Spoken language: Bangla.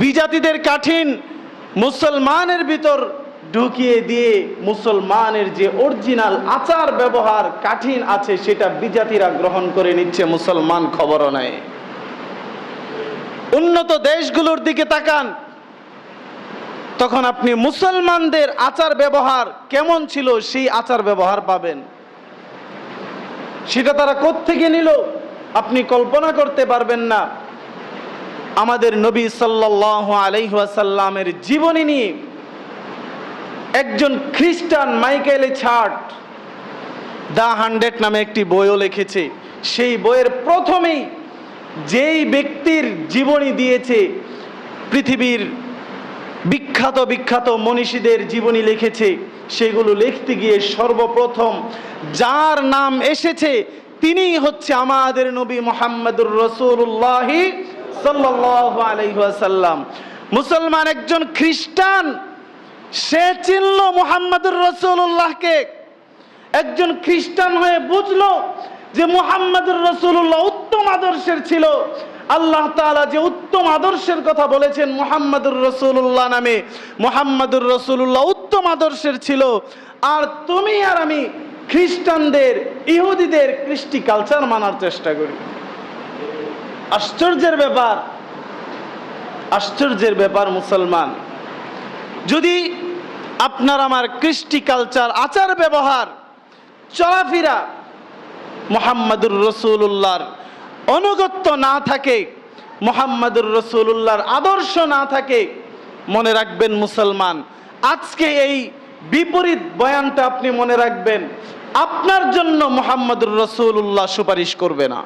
বিজাতিদের কাঠিন মুসলমানের ভিতর ঢুকিয়ে দিয়ে মুসলমানের যে অরিজিনাল আচার ব্যবহার কাঠিন আছে সেটা বিজাতিরা গ্রহণ করে নিচ্ছে, মুসলমান খবরও নেয়। উন্নত দেশগুলোর দিকে তাকান, তখন আপনি মুসলমানদের আচার ব্যবহার কেমন ছিল সেই আচার ব্যবহার পাবেন। সেটা তারা কোত্থেকে নিল আপনি কল্পনা করতে পারবেন না। আমাদের নবী সাল্লাল্লাহু আলাইহি ওয়াসাল্লামের জীবনী নিয়ে একজন খ্রিস্টান মাইকেল ছার্ট দ্য 100 নামে একটি বইও লিখেছে। সেই বইয়ের প্রথমেই যেই ব্যক্তির জীবনী দিয়েছে, পৃথিবীর বিখ্যাত বিখ্যাত মনীষীদের জীবনী লিখেছে, সেগুলো লিখতে গিয়ে সর্বপ্রথম যার নাম এসেছে তিনিই হচ্ছে আমাদের নবী মুহাম্মদুর রাসূলুল্লাহ সাল্লাল্লাহু আলাইহি ওয়াসাল্লাম। মুসলমান একজন খ্রিস্টান সে চিনল মুহাম্মদুর রাসূলুল্লাহকে। একজন খ্রিস্টান হয়ে বুঝলো যে মুহাম্মদুর রাসূলুল্লাহ উত্তম আদর্শের ছিল। আল্লাহ তাআলা যে উত্তম আদর্শের কথা বলেছেন মুহাম্মদুর রাসূলুল্লাহ নামে, মুহাম্মদুর রাসূলুল্লাহ উত্তম আদর্শের ছিল। আর তুমি আর আমি খ্রিস্টানদের, ইহুদিদের কৃষ্টি কালচার মানার চেষ্টা করি। আশ্চর্যের ব্যাপার, আশ্চর্যের ব্যাপার। মুসলমান যদি আপনার আমার কৃষ্টি কালচার, আচার ব্যবহার, চলাফেরা মুহাম্মদুর রাসূলুল্লাহর অনুগত্য না থাকে, মুহাম্মদুর রাসূলুল্লাহর আদর্শ না থাকে, মনে রাখবেন মুসলমান, আজকে এই বিপরীত বয়ানটা আপনি মনে রাখবেন, আপনার জন্য মুহাম্মদুর রাসূলুল্লাহ সুপারিশ করবে না।